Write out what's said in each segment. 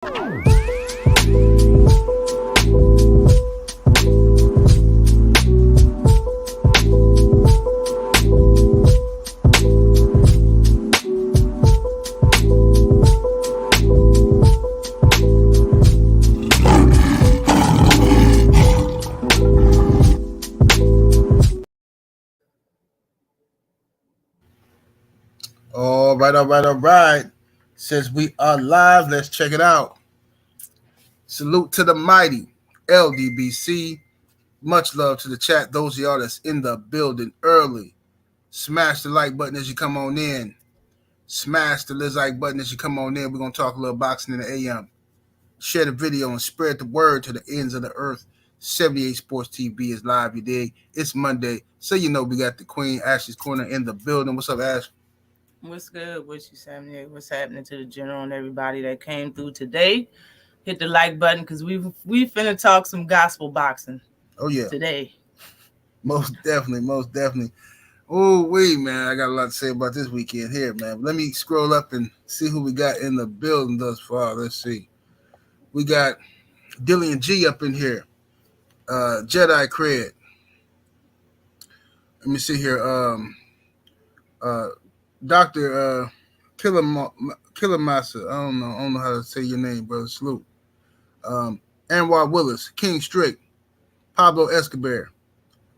All right. Since we are live, let's check it out. Salute to the mighty LDBC. Much love to the chat. Those of y'all that's in the building early. Smash the like button as you come on in. Smash the like button as you come on in. We're going to talk a little boxing in the AM. Share the video and spread the word to the ends of the earth. 78 Sports TV is live, you dig? It's Monday, so you know we got the Queen, Ashley's Corner, in the building. What's up, Ash? What's good with you, 78? What's happening to the general and everybody that came through today? Hit the like button because we finna talk some gospel boxing. Oh, yeah. Today. Most definitely. Oh, wait, man. I got a lot to say about this weekend here, man. Let me scroll up and see who we got in the building thus far. Let's see. We got Dillian G up in here. Jedi Cred. Let me see here. Dr. Killamassa. I don't know how to say your name, brother. Salute. Anwar Willis, King Strick, Pablo Escobar,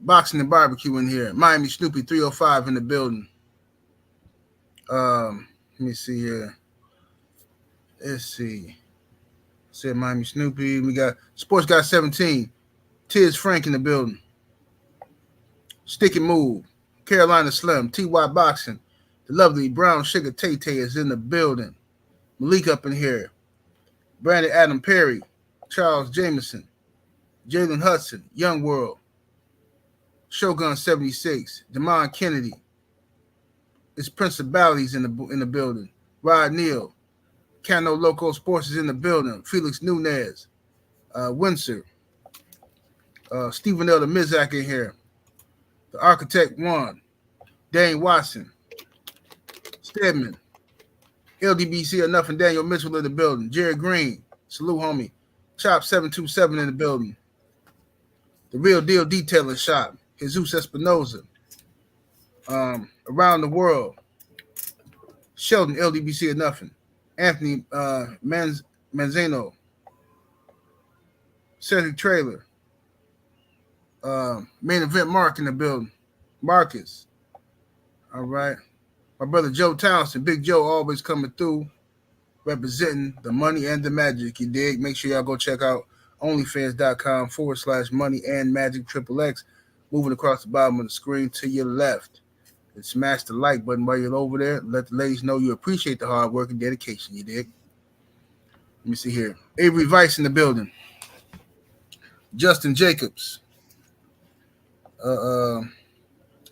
Boxing and Barbecue in here. Miami Snoopy 305 in the building. Let me see here. Let's see. Said Miami Snoopy. We got Sports Guy 17. Tiz Frank in the building. Stick and Move. Carolina Slim. TY Boxing. The lovely Brown Sugar Tay-Tay is in the building. Malik up in here. Brandon Adam Perry. Charles Jameson. Jalen Hudson. Young World. Shogun 76. Damon Kennedy. It's Principalities in the building. Rod Neal. Cano Loco Sports is in the building. Felix Nunez. Windsor. Stephen L. the Mizak in here. The Architect One. Dane Watson. Stedman. LDBC Enough and Daniel Mitchell in the building. Jerry Green. Salute, homie. Chop 727 in the building. The Real Deal Detailing Shop. Jesus Espinoza. Around the World. Sheldon, LDBC or Nothing. Anthony Manzano. Cedric Trailer. Main Event Mark in the building. Marcus. All right. My brother Joe Townsend. Big Joe always coming through. Representing the money and the magic. You dig? Make sure y'all go check out onlyfans.com/money and magic XXX. Moving across the bottom of the screen to your left. And smash the like button while you're over there. Let the ladies know you appreciate the hard work and dedication. You dig? Let me see here. Avery Vice in the building. Justin Jacobs.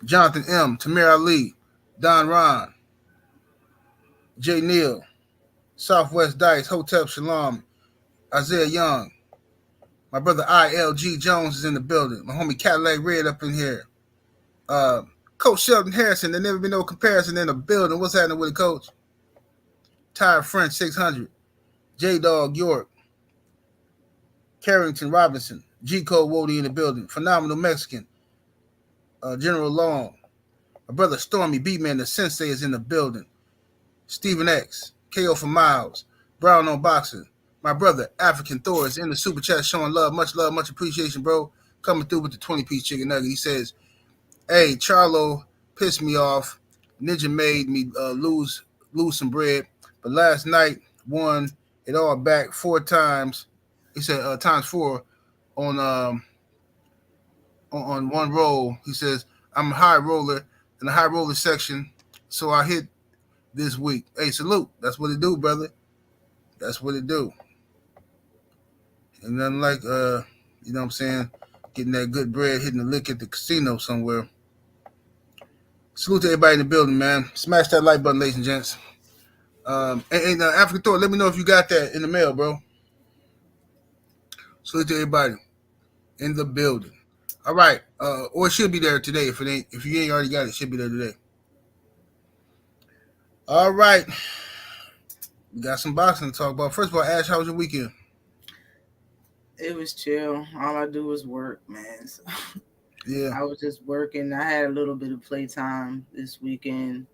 Jonathan M. Tamir Ali. Don Ron. Jay Neal. Southwest Dice. Hotep Shalom. Isaiah Young. My brother ILG Jones is in the building. My homie Cadillac Red up in here. Coach Sheldon Harrison. There never been no comparison in the building. What's happening with the coach? Ty French 600. J-Dog York. Carrington Robinson. G-Code Wody in the building. Phenomenal Mexican. General Long. My brother Stormy B-Man, the Sensei, is in the building. Stephen X. KO for Miles. Brown on Boxing. My brother, African Thor, is in the super chat showing love, much appreciation, bro. Coming through with the 20-piece chicken nugget. He says, hey, Charlo pissed me off. Ninja made me lose some bread. But last night, won it all back 4 times. He said times 4 on one roll. He says, I'm a high roller in the high roller section, so I hit this week. Hey, salute. That's what it do, brother. That's what it do. And nothing like, you know what I'm saying, getting that good bread, hitting the lick at the casino somewhere. Salute to everybody in the building, man. Smash that like button, ladies and gents. And African Thor, let me know if you got that in the mail, bro. Salute to everybody in the building. All right. Or it should be there today. If you ain't already got it, it should be there today. All right. We got some boxing to talk about. First of all, Ash, how was your weekend? It was chill. All I do was work, man. So Yeah, I was just working. I had a little bit of playtime this weekend.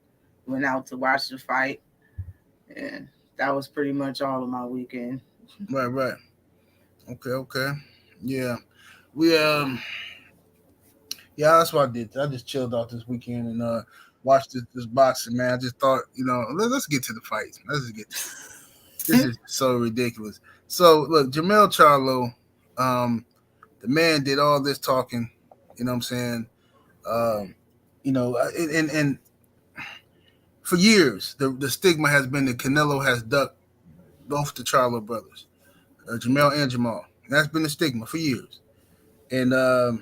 Went out to watch the fight, and that was pretty much all of my weekend. right. Okay. Yeah, we yeah, that's what I did. I just chilled out this weekend and watched this boxing. Man, I just thought, let's get to the fights. Let's just get to it. This is so ridiculous. So look, Jamel Charlo, the man did all this talking. You know what I'm saying? Um, and for years, the stigma has been that Canelo has ducked both the Charlo brothers, Jamel and Jamal. And that's been the stigma for years. And out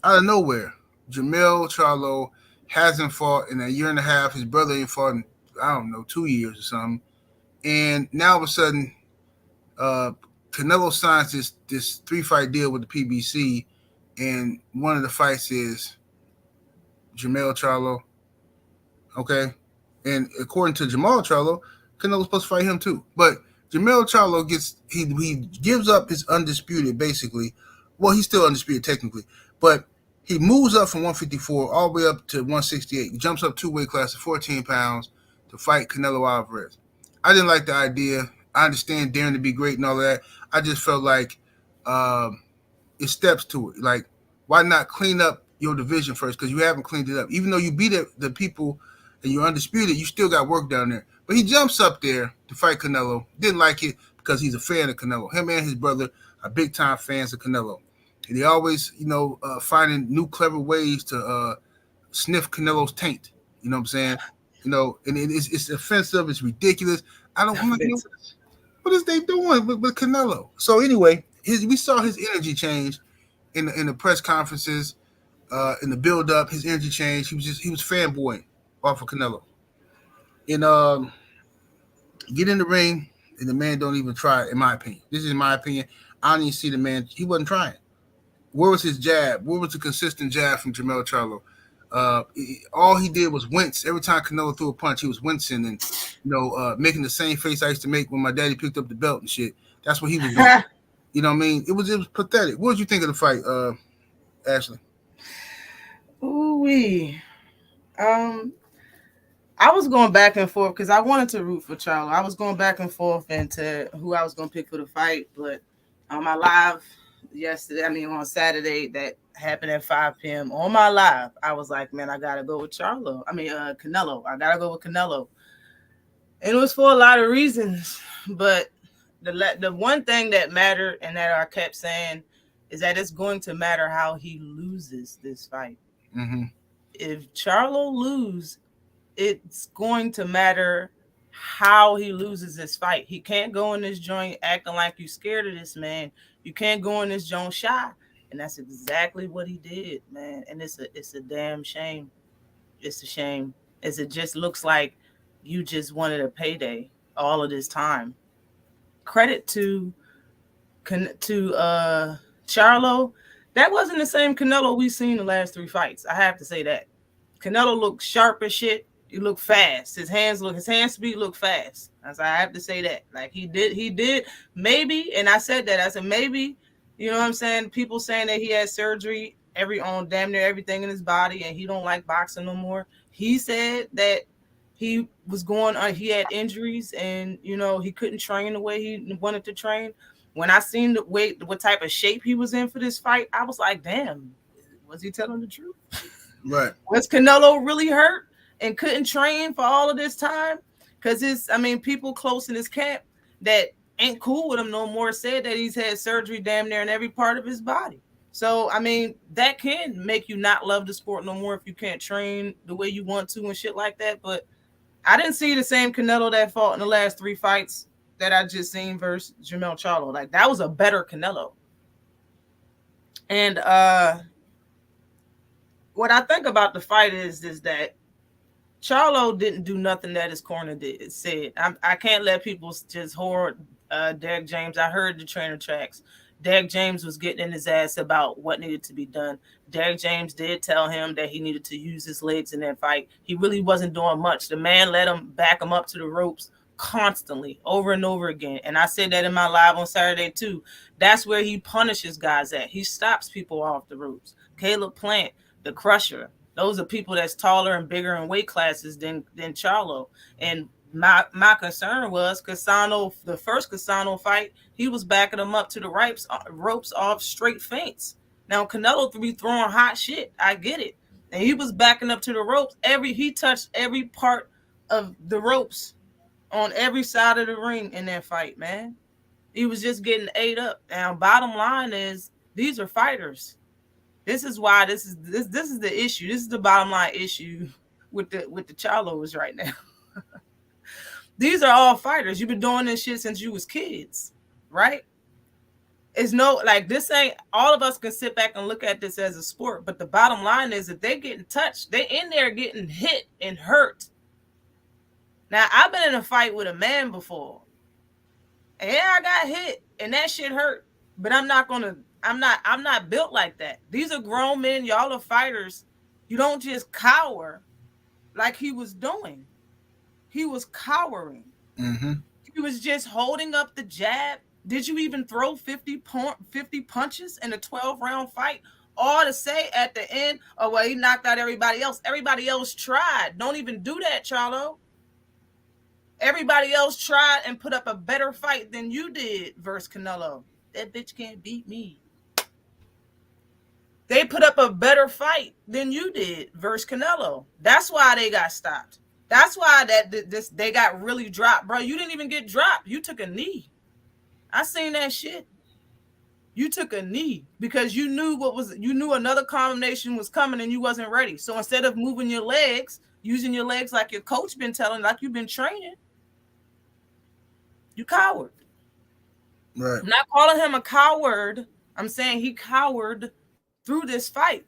of nowhere, Jamel Charlo hasn't fought in a year and a half. His brother ain't fought in, I don't know, 2 years or something. And now all of a sudden, uh, Canelo signs this 3-fight deal with the PBC, and one of the fights is Jamel Charlo. Okay, and according to Jamal Charlo, Canelo's supposed to fight him too. But Jamel Charlo he gives up his undisputed basically. Well, he's still undisputed technically, but he moves up from 154 all the way up to 168. He jumps up 2 weight classes, 14 pounds to fight Canelo Alvarez. I didn't like the idea. I understand daring to be great and all of that. I just felt like it steps to it. Like, why not clean up your division first? Because you haven't cleaned it up. Even though you beat the people and you're undisputed, you still got work down there. But he jumps up there to fight Canelo. Didn't like it because he's a fan of Canelo. Him and his brother are big time fans of Canelo. And they always, finding new clever ways to sniff Canelo's taint. You know what I'm saying? And it's offensive. It's ridiculous. I'm like, what is they doing with Canelo? So anyway, we saw his energy change in the press conferences, in the build up. His energy changed. He was fanboying off of Canelo. And get in the ring, and the man don't even try. In my opinion, this is my opinion. I don't even see the man. He wasn't trying. Where was his jab? Where was the consistent jab from Jamel Charlo? All he did was wince. Every time Canelo threw a punch, he was wincing and making the same face I used to make when my daddy picked up the belt and shit. That's what he was doing. You know what I mean? It was pathetic. What did you think of the fight, Ashley? Ooh-wee. I was going back and forth because I wanted to root for Charlo. I was going back and forth into who I was going to pick for the fight, but on my live on Saturday that happened at 5 p.m. on my live, I was like, man, I gotta go with Charlo. Canelo. I gotta go with Canelo, and it was for a lot of reasons. But the one thing that mattered and that I kept saying is that it's going to matter how he loses this fight. Mm-hmm. If Charlo loses, it's going to matter how he loses this fight. He can't go in this joint acting like you scared of this man. You can't go in this joint shy. And that's exactly what he did, man. And it's a damn shame. It's a shame. As it just looks like you just wanted a payday all of this time. Credit to Charlo. That wasn't the same Canelo we've seen the last 3 fights. I have to say that. Canelo looked sharp as shit. He looked fast. His hand speed looked fast. I have to say that. Like he did maybe, and I said that. I said maybe, you know what I'm saying? People saying that he had surgery on damn near everything in his body and he don't like boxing no more. He said that he was he had injuries and he couldn't train the way he wanted to train. When I seen what type of shape he was in for this fight, I was like, damn, was he telling the truth? Right. Was Canelo really hurt and couldn't train for all of this time? Because people close in his camp that ain't cool with him no more said that he's had surgery damn near in every part of his body. So, that can make you not love the sport no more if you can't train the way you want to and shit like that. But I didn't see the same Canelo that fought in the last 3 fights that I just seen versus Jamel Charlo. Like, that was a better Canelo. And what I think about the fight is that Charlo didn't do nothing that his corner said. I can't let people just hoard Derek James. I heard the trainer tracks. Derek James was getting in his ass about what needed to be done. Derek James did tell him that he needed to use his legs in that fight. He really wasn't doing much. The man let him back him up to the ropes, constantly, over and over again. And I said that in my live on Saturday too. That's where he punishes guys at. He stops people off the ropes. Caleb Plant, the Crusher. Those are people that's taller and bigger in weight classes than Charlo. And my concern was Casano, the first Casano fight, he was backing him up to the ropes off straight feints. Now Canelo be throwing hot shit. I get it. And he was backing up to the ropes. He touched every part of the ropes on every side of the ring in that fight, man. He was just getting ate up. Now, bottom line is these are fighters. This is why this is the issue. This is the bottom line issue with the Charlos right now. These are all fighters. You've been doing this shit since you was kids, right? It's no, like, this ain't, all of us can sit back and look at this as a sport, but the bottom line is that they getting touched. They in there getting hit and hurt. Now, I've been in a fight with a man before. And yeah, I got hit and that shit hurt, but I'm not built like that. These are grown men. Y'all are fighters. You don't just cower like he was doing. He was cowering. Mm-hmm. He was just holding up the jab. Did you even throw 50 punches in a 12-round fight? All to say at the end, oh, well, he knocked out everybody else. Everybody else tried. Don't even do that, Charlo. Everybody else tried and put up a better fight than you did versus Canelo. That bitch can't beat me. They put up a better fight than you did versus Canelo. That's why they got stopped. That's why they got really dropped. Bro, you didn't even get dropped. You took a knee. I seen that shit. You took a knee because you knew another combination was coming and you wasn't ready. So instead of moving your legs, using your legs like your coach been telling, like you've been training, you cowered. Right. I'm not calling him a coward. I'm saying he cowered through this fight,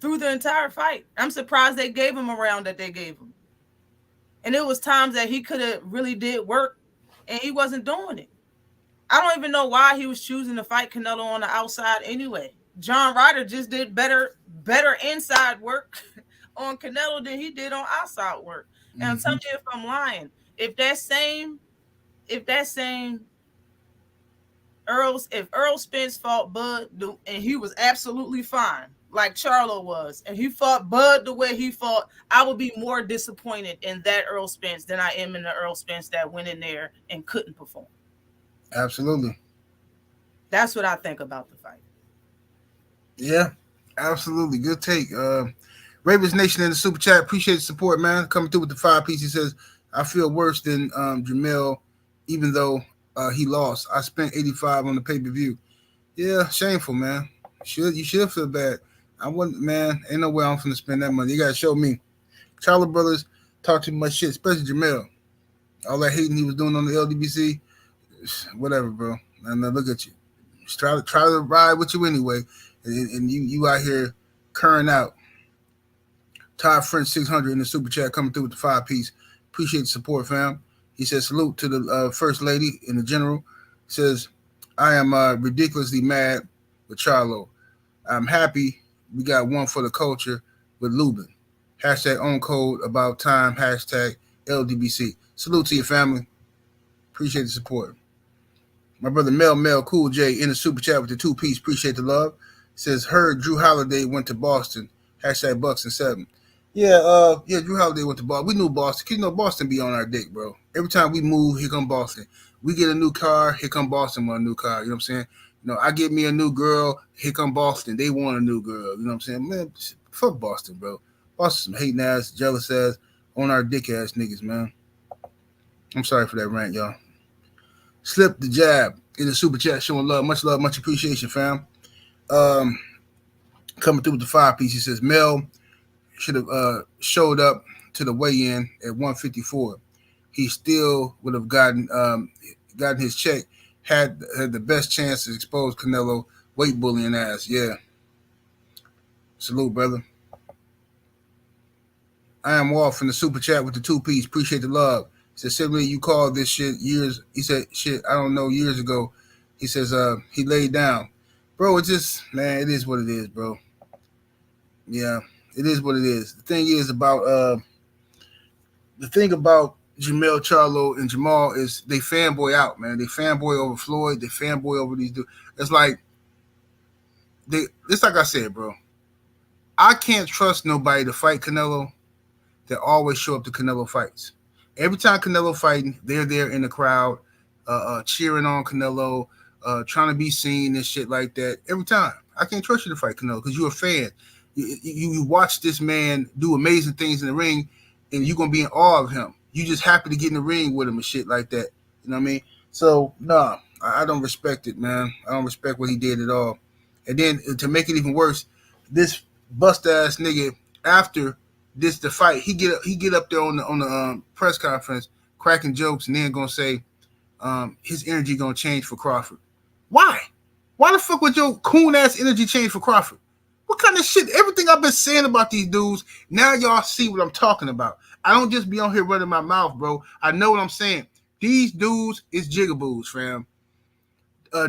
through the entire fight. I'm surprised they gave him a round that they gave him. And it was times that he could have really did work and he wasn't doing it. I don't even know why he was choosing to fight Canelo on the outside anyway. John Ryder just did better inside work on Canelo than he did on outside work. Now tell me if I'm lying. If Earl Spence fought Bud and he was absolutely fine, like Charlo was, and he fought Bud the way he fought, I would be more disappointed in that Earl Spence than I am in the Earl Spence that went in there and couldn't perform. Absolutely. That's what I think about the fight. Yeah, absolutely. Good take. Ravens Nation in the super chat. Appreciate the support, man. Coming through with the 5-piece. He says, I feel worse than Jamel, even though he lost. I spent $85 on the pay-per-view. Yeah, shameful, man. You should feel bad. I wouldn't, man. Ain't no way I'm finna spend that money. You gotta show me. Charlo brothers talk too much shit, especially Jamel. All that hating he was doing on the LDBC. Whatever, bro. And now look at you. Just try to ride with you anyway, and you out here curring out. Todd French 600 in the super chat coming through with the 5-piece. Appreciate the support, fam. He says salute to the first lady and the general. He says I am ridiculously mad with Charlo. I'm happy we got one for the culture with Lubin. Hashtag own code about time. Hashtag LDBC. Salute to your family. Appreciate the support. My brother Mel Cool J in the super chat with the 2-piece. Appreciate the love. Says heard Drew Holiday went to Boston. Hashtag Bucks and 7. Yeah, Drew Holiday went to Boston. We knew Boston. You know Boston be on our dick, bro. Every time we move, here come Boston. We get a new car, here come Boston with a new car. You know what I'm saying? You know, I get me a new girl, here come Boston. They want a new girl. You know what I'm saying? Man, fuck Boston, bro. Boston some hating ass, jealous ass, on our dick ass niggas, man. I'm sorry for that rant, y'all. Slip the jab in the super chat, showing love, much appreciation, fam. Coming through with the 5-piece, he says Mel should have showed up to the weigh-in at 154. He still would have gotten his check, had the best chance to expose Canelo weight bullying ass. Yeah. Salute, brother. I am off in the super chat with the 2-piece. Appreciate the love. He said, simply you called this shit years. He said, shit, I don't know, years ago. He says, he laid down. Bro, it's just, man, it is what it is, bro. Yeah, it is what it is. The thing about Jamel, Charlo, and Jamal is they fanboy out, man. They fanboy over Floyd. They fanboy over these dudes. It's like it's like I said, bro. I can't trust nobody to fight Canelo that always show up to Canelo fights. Every time Canelo fighting, they're there in the crowd, cheering on Canelo, trying to be seen and shit like that. Every time. I can't trust you to fight Canelo because you're a fan. You watch this man do amazing things in the ring, and you're going to be in awe of him. You just happy to get in the ring with him and shit like that. You know what I mean? So, nah, I don't respect it, man. I don't respect what he did at all. And then to make it even worse, this bust-ass nigga, after the fight, he get up there on the press conference cracking jokes and then gonna say his energy gonna change for Crawford. Why the fuck would your coon ass energy change for Crawford? What kind of shit? Everything I've been saying about these dudes, now y'all see what I'm talking about. I don't just be on here running my mouth, bro. I know what I'm saying. These dudes is jigaboos, fam.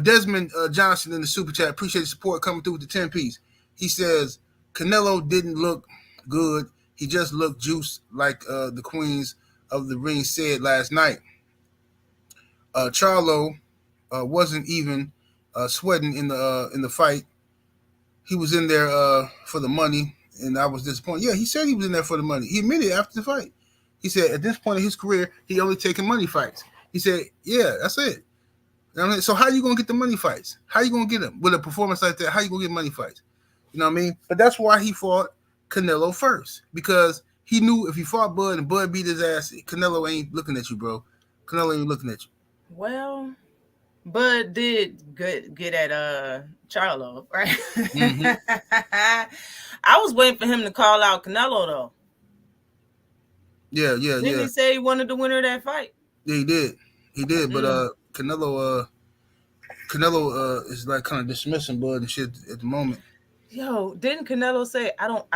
Desmond Johnson in the super chat, appreciate the support coming through with the 10 piece. He says Canelo didn't look good. He just looked juiced, like the queens of the ring said last night. Charlo wasn't even sweating in the fight. He was in there for the money, and I was disappointed. Yeah, he said he was in there for the money. He admitted after the fight. He said at this point in his career, he only taking money fights. He said, yeah, that's it. You know what I mean? So how you going to get the money fights? How you going to get them? With a performance like that, how you going to get money fights? You know what I mean? But that's why he fought Canelo first, because he knew if he fought Bud and Bud beat his ass, Canelo ain't looking at you, bro. Canelo ain't looking at you. Well, Bud did get at Charlo, right? Mm-hmm. I was waiting for him to call out Canelo, though. Yeah. Didn't he say he wanted the winner of that fight? Yeah, he did. But Canelo is like kind of dismissing Bud and shit at the moment. Yo, didn't Canelo say I don't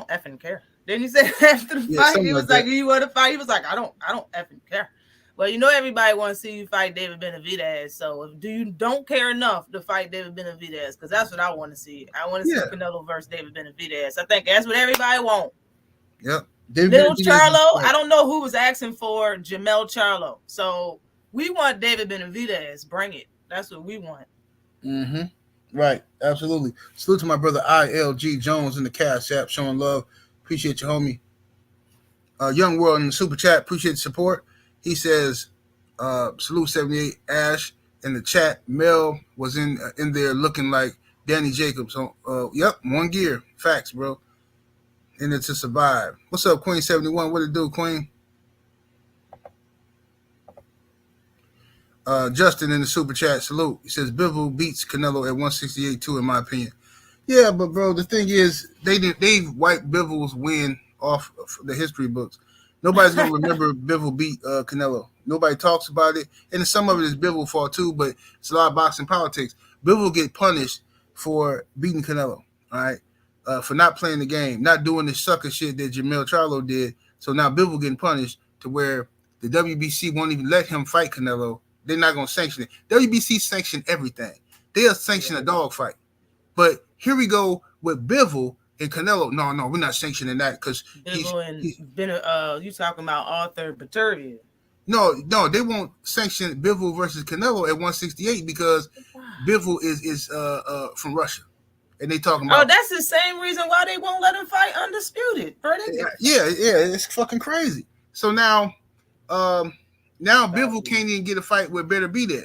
effing care? Didn't he say after the fight? He was like, you want to fight? He was like, I don't effing care. Well, you know everybody wants to see you fight David Benavidez. So if you don't care enough to fight David Benavidez, because that's what I want to see. I want to see Canelo versus David Benavidez. I think that's what everybody wants. Yep. Little Charlo, I don't know who was asking for Jamel Charlo. So we want David Benavidez. Bring it. That's what we want. Mm-hmm. Right. Absolutely. Salute to my brother ILG Jones in the Cash App, showing love. Appreciate you, homie. Young World in the super chat. Appreciate the support. He says, salute 78 Ash in the chat. Mel was in there looking like Danny Jacobs. So, yep, one gear. Facts, bro. In it to survive. What's up, Queen 71? What it do, Queen? Justin in the super chat. Salute. He says Bivol beats Canelo at 168 too, in my opinion. Yeah, but bro, the thing is, they wiped Bivol's win off of the history books. Nobody's gonna remember Bivol beat Canelo. Nobody talks about it, and some of it is Bivol fault too. But it's a lot of boxing politics. Bivol get punished for beating Canelo, all right, for not playing the game, not doing the sucker shit that Jamel Charlo did. So now Bivol getting punished to where the WBC won't even let him fight Canelo. They're not gonna sanction it. WBC sanction everything. They'll sanction a dog fight. But here we go with Bivol and Canelo. No, we're not sanctioning that because you talking about Arthur Baturia. No, they won't sanction Bivol versus Canelo at 168 because Bivol is from Russia, and they talking about. Oh, that's the same reason why they won't let him fight undisputed. Yeah, it's fucking crazy. So now Bivol can't even get a fight with Benavidez. You know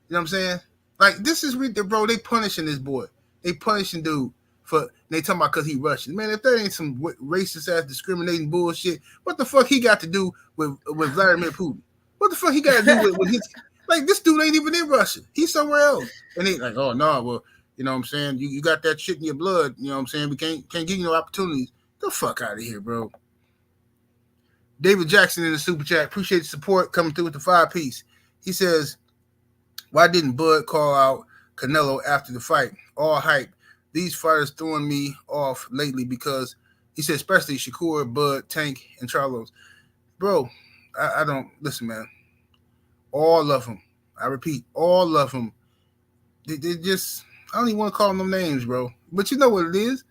what I'm saying? Like, this is bro. They punishing this boy. They punishing dude for they talking about because he Russian. Man, if that ain't some racist ass discriminating bullshit, what the fuck he got to do with Vladimir Putin? What the fuck he got to do with his like this dude ain't even in Russia. He's somewhere else. And they like, oh no, well, you know what I'm saying? You got that shit in your blood. You know what I'm saying? We can't give you no opportunities. The fuck out of here, bro. David Jackson in the super chat. Appreciate the support coming through with the 5-piece. He says, why didn't Bud call out Canelo after the fight? All hype. These fighters throwing me off lately because he said, especially Shakur, Bud, Tank, and Charlos. Bro, I don't listen, man. All of them. I repeat, all of them. They just, I don't even want to call them names, bro. But you know what it is.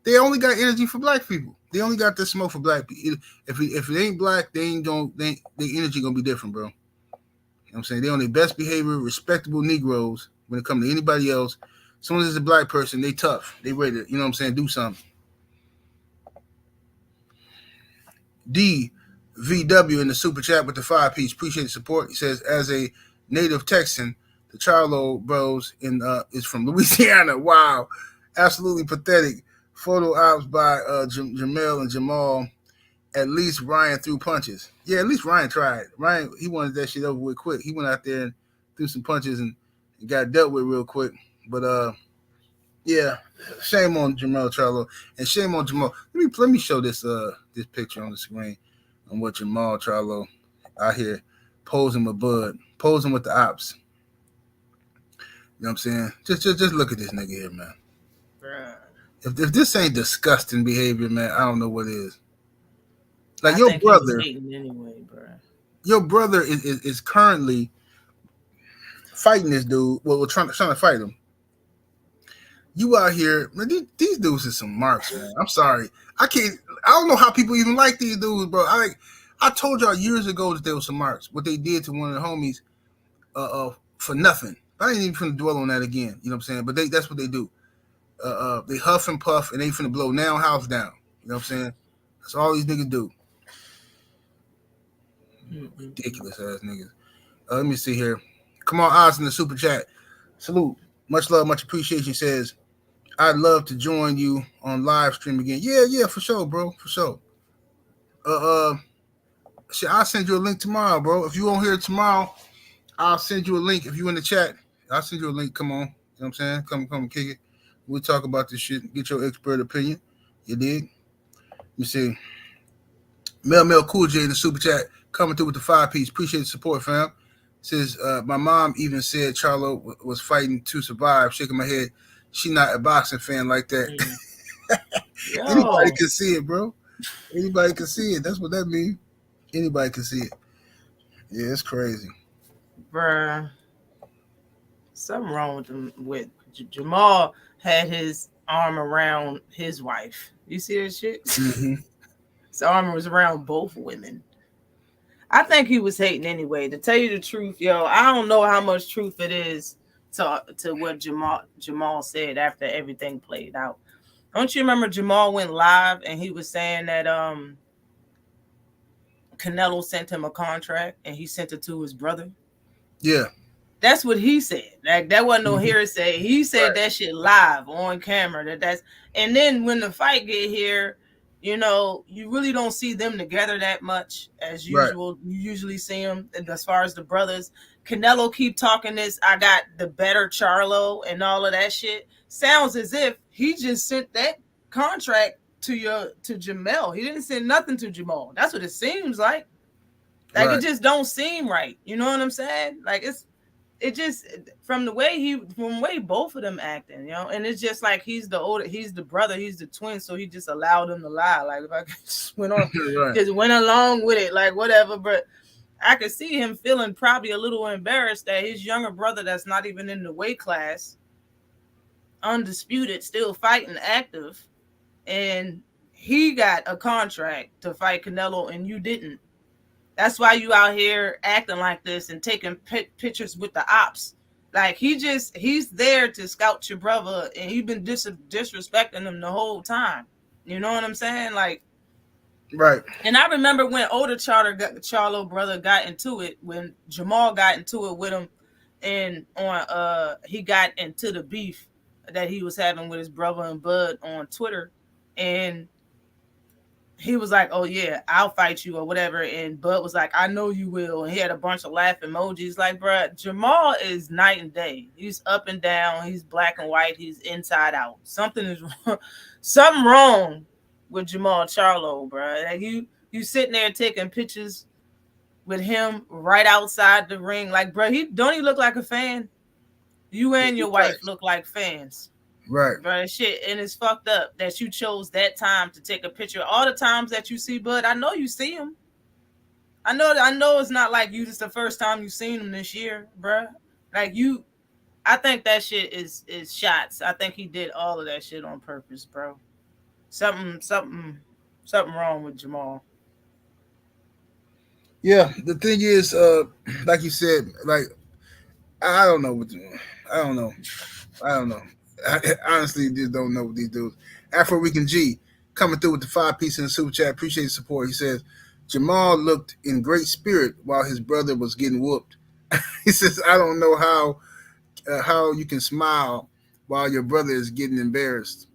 They only got energy for black people. They only got this smoke for black people. If it ain't black, they ain't going. Their energy gonna be different, bro. You know what I'm saying? They on their best behavior, respectable Negroes when it comes to anybody else. As soon as it's a black person, they tough. They ready to, you know what I'm saying, do something. DVW in the super chat with the 5-piece. Appreciate the support. He says, as a native Texan, the Charlo Bros is from Louisiana. Wow. Absolutely pathetic. Photo ops by Jamel and Jamal. At least Ryan threw punches. Yeah, at least Ryan tried. Ryan, he wanted that shit over with quick. He went out there and threw some punches and got dealt with real quick. But yeah, shame on Jamal Charlo and shame on Jamal. Let me show this picture on the screen on what Jamal Charlo out here posing with Bud, posing with the ops. You know what I'm saying? Just look at this nigga here, man. Bruh. If this ain't disgusting behavior, man, I don't know what is. Like I your think brother, he was hating anyway, bro. Your brother is currently fighting this dude. Well, we're trying to fight him. You out here, man, these dudes is some marks, man. I'm sorry. I don't know how people even like these dudes, bro. I told y'all years ago that there was some marks. What they did to one of the homies for nothing. I ain't even finna dwell on that again. You know what I'm saying? But that's what they do. They huff and puff and they finna blow now house down. You know what I'm saying? That's all these niggas do. Ridiculous ass niggas. Let me see here. Come on, Oz in the super chat. Salute. Much love, much appreciation. Says, I'd love to join you on live stream again. Yeah, for sure, bro. For sure. Shit, I'll send you a link tomorrow, bro. If you won't hear it tomorrow, I'll send you a link. If you in the chat, I'll send you a link. Come on. You know what I'm saying? Come kick it. We'll talk about this shit. Get your expert opinion. You dig? Let me see. Mel Cool J in the super chat coming through with the 5-piece. Appreciate the support, fam. Says, my mom even said Charlo was fighting to survive. Shaking my head. She not a boxing fan like that. Anybody can see it, bro. Anybody can see it. That's what that means. Anybody can see it. Yeah, it's crazy. Bruh. Something wrong with Jamal had his arm around his wife. You see that shit? Mm-hmm. His arm was around both women. I think he was hating anyway. To tell you the truth, yo, I don't know how much truth it is to what Jamal said after everything played out. Don't you remember Jamal went live and he was saying that Canelo sent him a contract and he sent it to his brother? Yeah. That's what he said. Like that wasn't no hearsay. He said that shit live on camera. And then when the fight get here, you know, you really don't see them together that much as usual. Right. You usually see them. And as far as the brothers, Canelo keep talking this. I got the better Charlo and all of that shit. Sounds as if he just sent that contract to Jamel. He didn't send nothing to Jamal. That's what it seems like. Like It just don't seem right. You know what I'm saying? Like it just from the way both of them acting, you know, and it's just like he's the brother, he's the twin, so he just allowed him to lie. Like if I just went along with it, like whatever. But I could see him feeling probably a little embarrassed that his younger brother, that's not even in the weight class, undisputed, still fighting active, and he got a contract to fight Canelo and you didn't. That's why you out here acting like this and taking pictures with the ops. Like he's there to scout your brother, and he's been disrespecting him the whole time. You know what I'm saying? Like, right. And I remember when older Charlo brother got into it, when Jamal got into it with him, and he got into the beef that he was having with his brother and Bud on Twitter, and he was like, oh, yeah, I'll fight you or whatever. And Bud was like, I know you will. And he had a bunch of laugh emojis. Like, bro, Jamal is night and day. He's up and down. He's black and white. He's inside out. Something is wrong. Something wrong with Jamal Charlo, bro. Like you sitting there taking pictures with him right outside the ring. Like, bro, don't he look like a fan? You and your wife look like fans. Right. Bro, shit, and it's fucked up that you chose that time to take a picture. All the times that you see Bud, I know you see him. I know it's not like you just the first time you seen him this year, bro. Like I think that shit is shots. I think he did all of that shit on purpose, bro. Something Something wrong with Jamal. Yeah, the thing is, like you said, like I don't know what I don't know. I don't know. I honestly just don't know what these dudes. Afro Rican G coming through with the 5 piece in the super chat. Appreciate the support. He says Jamal looked in great spirit while his brother was getting whooped. He says, I don't know how you can smile while your brother is getting embarrassed.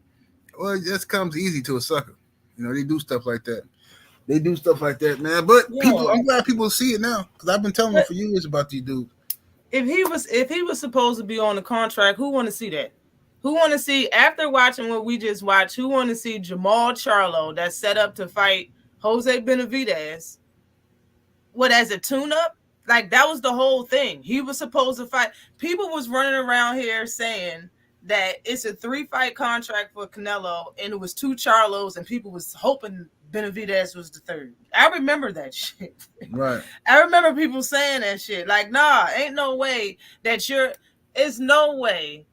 Well, it just comes easy to a sucker. You know, they do stuff like that. They do stuff like that, man. But people, Yeah. I'm glad people see it now because I've been telling them But for years about these dudes. if he was supposed to be on the contract, who want to see that? Who want to see, after watching what we just watched, who want to see Jamal Charlo that's set up to fight Jose Benavidez? What, as a tune-up? Like, that was the whole thing. He was supposed to fight. People was running around here saying that it's a 3-fight contract for Canelo, and it was 2 Charlos, and people was hoping Benavidez was the third. I remember that shit. Right. I remember people saying that shit. Like, nah, ain't no way that it's no way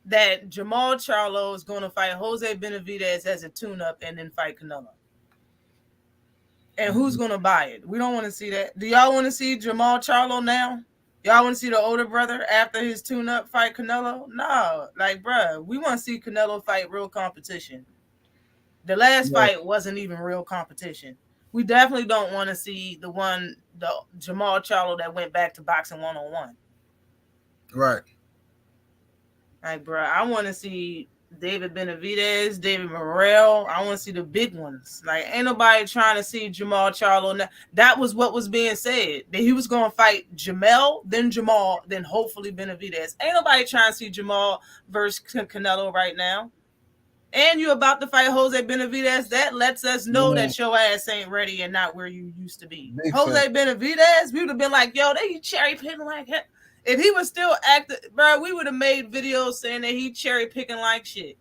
that Jamal Charlo is going to fight Jose Benavidez as a tune-up and then fight Canelo. And who's going to buy it? We don't want to see that. Do y'all want to see Jamal Charlo now? Y'all want to see the older brother after his tune-up fight Canelo? No. Like, bruh, we want to see Canelo fight real competition. The last fight wasn't even real competition. We definitely don't want to see the Jamal Charlo that went back to boxing 1-on-1. Right. Like, bro, I want to see David Benavidez, David Morrell. I want to see the big ones. Like, ain't nobody trying to see Jamal Charlo. That was what was being said. That he was going to fight Jamal, then hopefully Benavidez. Ain't nobody trying to see Jamal versus Canelo right now. And you're about to fight Jose Benavidez. That lets us know that your ass ain't ready and not where you used to be. Jose Benavidez, we would have been like, yo, they cherry picking like hell. If he was still active, bro, we would have made videos saying that he cherry picking like shit.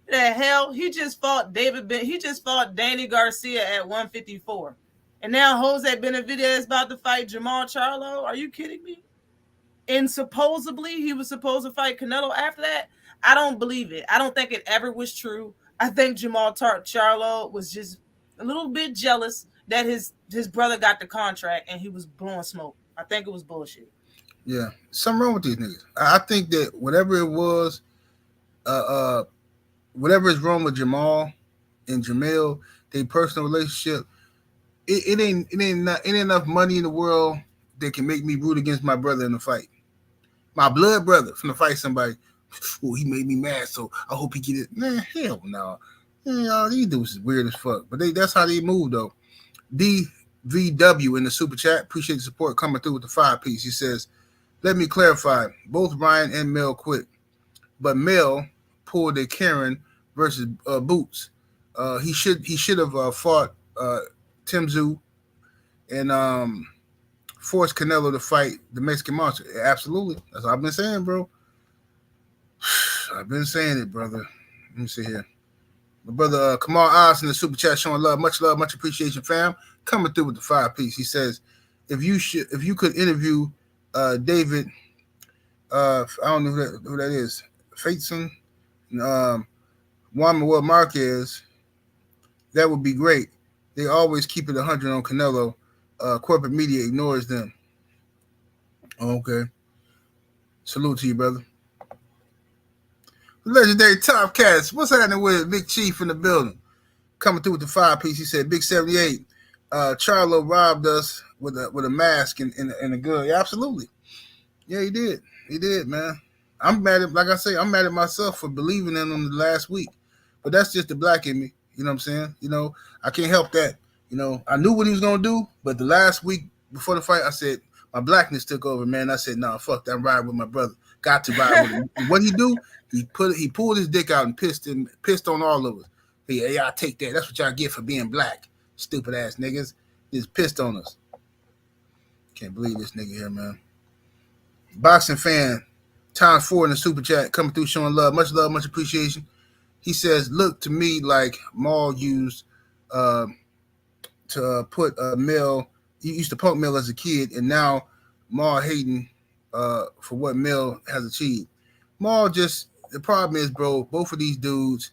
The hell? He just fought Danny Garcia at 154. And now Jose Benavidez is about to fight Jamal Charlo. Are you kidding me? And supposedly he was supposed to fight Canelo after that. I don't believe it. I don't think it ever was true. I think Jamal Charlo was just a little bit jealous that his brother got the contract and he was blowing smoke. I think it was bullshit. Yeah, something wrong with these niggas. I think that whatever it was, whatever is wrong with Jamal and Jamil, their personal relationship, it ain't enough money in the world that can make me root against my brother in the fight. My blood brother from the fight somebody. Oh, he made me mad, so I hope he get it. Man, hell no. These dudes is weird as fuck. But that's how they move though. DVW in the super chat. Appreciate the support coming through with the 5-piece. He says, let me clarify. Both Ryan and Mel quit. But Mel pulled a Karen versus Boots. He should have fought Tim Tszyu and forced Canelo to fight the Mexican Monster. Absolutely. That's what I've been saying, bro. I've been saying it, brother. Let me see here. My brother Kamal Oz in the super chat showing love, much appreciation, fam. Coming through with the 5-piece. He says, if you could interview David, I don't know who that is, Fateson, Juan Manuel Marquez, that would be great. They always keep it 100 on Canelo. Corporate media ignores them. Okay. Salute to you, brother. Legendary Top Cats. What's happening with Big Chief in the building? Coming through with the 5-piece. He said, Big 78. Charlo robbed us with a mask and a gun. Yeah, absolutely. Yeah, he did. He did, man. I'm mad at myself for believing in him the last week. But that's just the black in me. You know what I'm saying? You know, I can't help that. You know, I knew what he was gonna do, but the last week before the fight, I said my blackness took over, man. I said, nah, fuck that. I'm riding with my brother. Got to ride with him. And what he do? He pulled his dick out and pissed on all of us. Hey, y'all take that. That's what y'all get for being black. Stupid ass niggas. Just pissed on us. Can't believe this nigga here, man. Boxing fan, times 4 in the super chat, coming through showing love, much appreciation. He says, look to me like Maul used to put Mel. He used to punk Mel as a kid, and now Maul hating for what Mel has achieved. Maul the problem is, bro, both of these dudes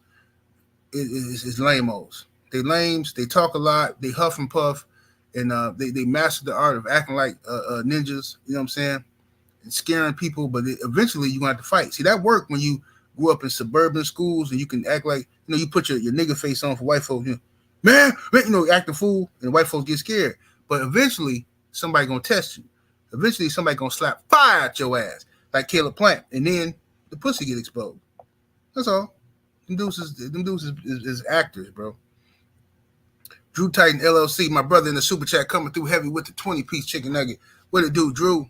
is lame-os. They lames. They talk a lot. They huff and puff, and they master the art of acting like ninjas. You know what I'm saying? And scaring people, but eventually you're gonna have to fight. See, that worked when you grew up in suburban schools and you can act like, you put your nigga face on for white folks. Man, act a fool, and white folks get scared. But eventually somebody gonna test you. Eventually somebody gonna slap fire at your ass like Caleb Plant, and then the pussy get exposed. That's all. Them dudes is actors, bro. Drew Titan LLC, my brother in the super chat, coming through heavy with the 20-piece chicken nugget. What it do, Drew?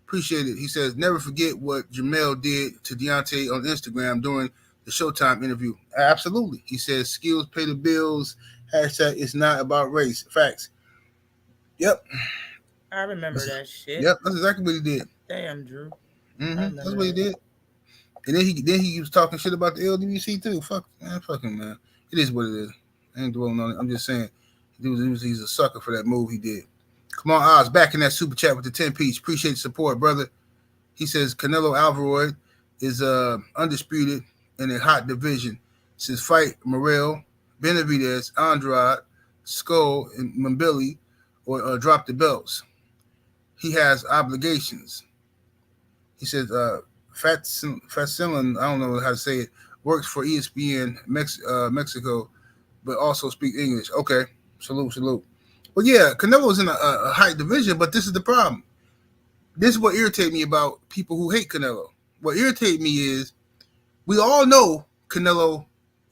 Appreciate it. He says, never forget what Jamel did to Deontay on Instagram during the Showtime interview. Absolutely. He says, skills pay the bills. Hashtag, it's not about race. Facts. Yep. I remember that shit. Yep, that's exactly what he did. Damn, Drew. That's what he did. And then he was talking shit about the LWC too. Fuck him, man. It is what it is. I ain't dwelling on it. I'm just saying, he's a sucker for that move he did. Come on, Oz, back in that super chat with the 10-piece. Appreciate the support, brother. He says Canelo Alvarez is undisputed in a hot division since fight Morrell, Benavidez, Andrade, Skull, and Mbili or drop the belts. He has obligations. He says Facilin, I don't know how to say it, works for ESPN Mexico, but also speak English. Okay, salute. Well, yeah, Canelo's in a high division, but this is the problem. This is what irritates me about people who hate Canelo. What irritates me is we all know Canelo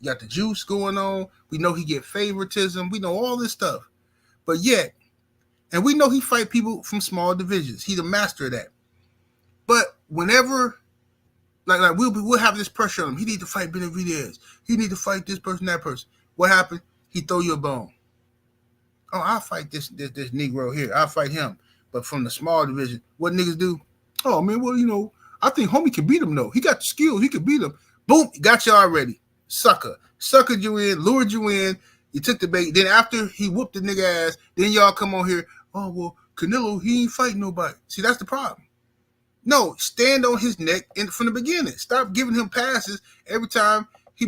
got the juice going on. We know he get favoritism. We know all this stuff. But yet, and we know he fight people from small divisions. He's a master of that. But whenever, like we'll have this pressure on him. He need to fight Benavidez. He need to fight this person, that person. What happened? He throw you a bone. Oh, I'll fight this Negro here. I'll fight him. But from the small division, what niggas do? Oh, man, well, I think homie can beat him, though. He got the skills. He can beat him. Boom, got you already. Sucker. Suckered you in, lured you in. You took the bait. Then after he whooped the nigga ass, then y'all come on here. Oh, well, Canelo, he ain't fighting nobody. See, that's the problem. No, stand on his neck from the beginning. Stop giving him passes every time he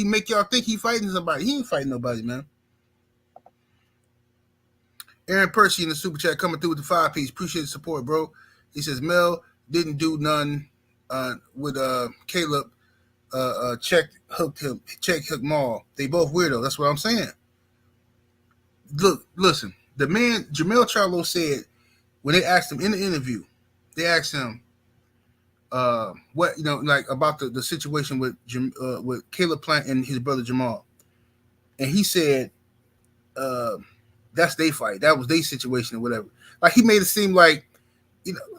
make y'all think he fighting somebody. He ain't fighting nobody, man. Aaron Percy in the super chat coming through with the 5-piece. Appreciate the support, bro. He says Mel didn't do none with Caleb. Check hook Maul. They both weirdo. That's what I'm saying. Look, listen. The man Jamel Charlo said when they asked him in the interview, they asked him what like about the situation with Caleb Plant and his brother Jamal, and he said that's their fight. That was their situation or whatever. Like he made it seem like,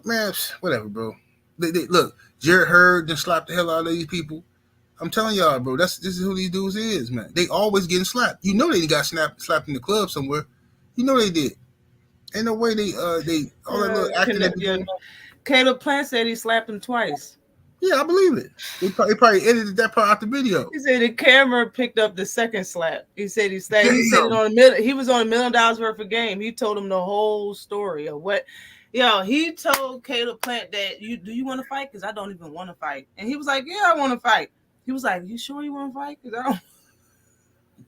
man, whatever, bro. They look, Jared Hurd just slapped the hell out of these people. I'm telling y'all, bro, this is who these dudes is, man. They always getting slapped. You know they got slapped in the club somewhere. You know they did. Ain't no way they all that little acting that people. Caleb Plant said he slapped him twice. Yeah, I believe it. They probably edited that part out the video. He said the camera picked up the second slap. He said he slapped. He said it on $1 million. He was on $1 million worth of game. He told him the whole story of what. He told Caleb Plant that do you want to fight? Because I don't even want to fight. And he was like, yeah, I want to fight. He was like, you sure you want to fight? Because I don't.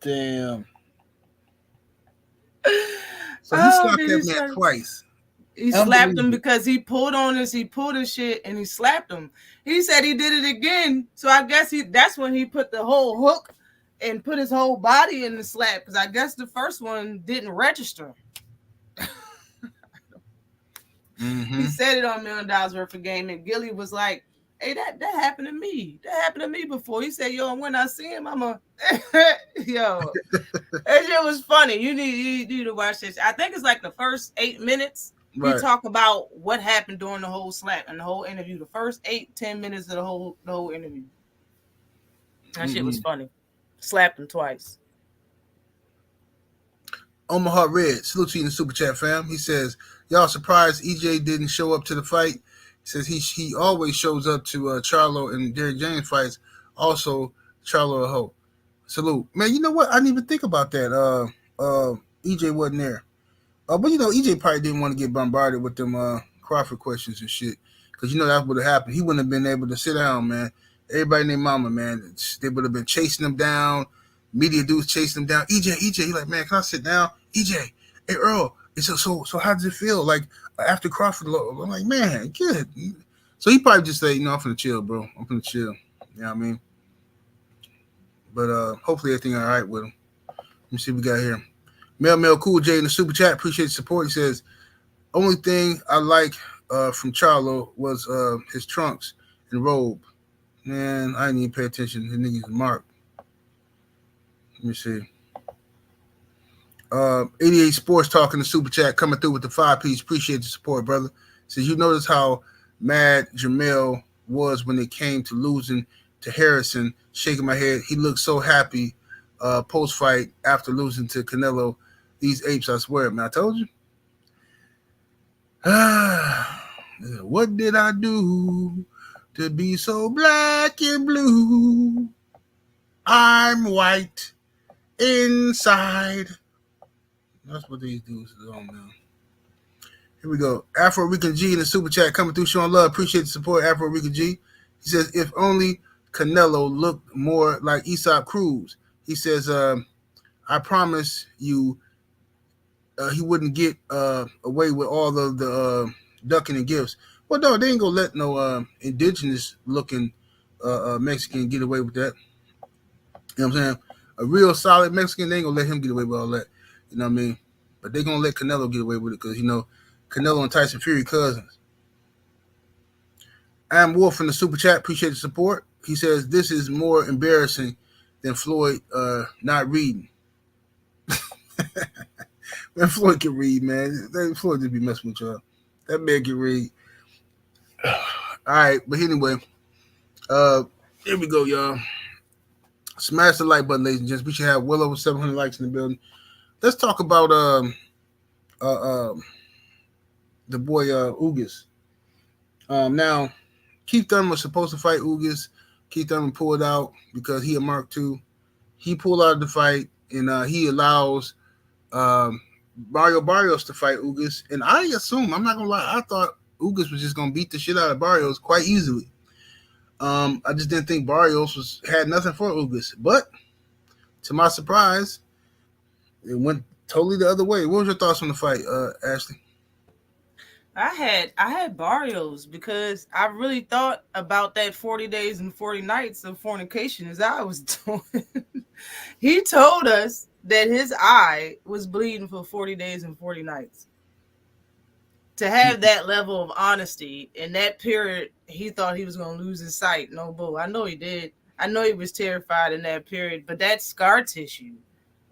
Damn. So he slapped that man twice. He slapped him because he pulled his shit and he slapped him. He said he did it again. So I guess that's when he put the whole hook and put his whole body in the slap. Because I guess the first one didn't register. Mm-hmm. He said it on $1 million worth of game. And Gilly was like, hey, that happened to me. That happened to me before. He said, yo, when I see him, I'm a yo. That shit was funny. You need to watch this. I think it's like the first 8 minutes. Right. We talk about what happened during the whole slap and the whole interview. The first 8-10 minutes of the whole interview. That shit was funny. Slapped him twice. Omaha Red, salute to you in the super chat, fam. He says, y'all surprised EJ didn't show up to the fight? He says he always shows up to Charlo and Derrick James fights. Also, Charlo a hoe. Salute. Man, you know what? I didn't even think about that. EJ wasn't there. But EJ probably didn't want to get bombarded with them Crawford questions and shit. Because that would have happened. He wouldn't have been able to sit down, man. Everybody named Mama, man. They would have been chasing him down, Media dudes chasing him down. EJ, he like, man, can I sit down? EJ, hey Earl. So how does it feel? Like after Crawford, I'm like, man, good. So he probably just say, I'm finna chill, bro. I'm finna chill. You know what I mean? But hopefully everything all right with him. Let me see what we got here. Mel Cool J in the super chat. Appreciate the support. He says, only thing I like from Charlo was his trunks and robe. Man, I didn't even pay attention. The niggas marked. Let me see. 88 Sports Talk in the super chat coming through with the 5-piece. Appreciate the support, brother. Says, you notice how mad Jamel was when it came to losing to Harrison. Shaking my head. He looked so happy post-fight after losing to Canelo. These apes, I swear, man. I told you. What did I do to be so black and blue? I'm white inside. That's what these dudes are on now. Here we go. Afro Rican G in the super chat coming through, showing love. Appreciate the support, Afro Rican G. He says, if only Canelo looked more like Aesop Cruz. He says, I promise you he wouldn't get away with all of the ducking and gifts. Well, no, they ain't gonna let no indigenous looking Mexican get away with that. You know what I'm saying? A real solid Mexican, they ain't gonna let him get away with all that. You know what I mean? But they gonna let Canelo get away with it because Canelo and Tyson Fury cousins. Am Wolf in the super chat, appreciate the support. He says this is more embarrassing than Floyd not reading. Man, Floyd can read, man. Floyd did be messing with y'all. That man can read. All right, but anyway, here we go, y'all. Smash the like button, ladies and gents. We should have well over 700 likes in the building. Let's talk about the boy Ugas. Now, Keith Thurman was supposed to fight Ugas. Keith Thurman pulled out because he a Mark II. He pulled out of the fight, and he allows Barrios to fight Ugas. And I assume, I'm not gonna lie, I thought Ugas was just gonna beat the shit out of Barrios quite easily. I just didn't think Barrios had nothing for Ugas. But to my surprise, it went totally the other way. What was your thoughts on the fight, Ashley? I had Barrios because I really thought about that 40 days and 40 nights of fornication as I was doing. He told us that his eye was bleeding for 40 days and 40 nights. To have that level of honesty in that period, he thought he was going to lose his sight. No bull. I know he did. I know he was terrified in that period, but that scar tissue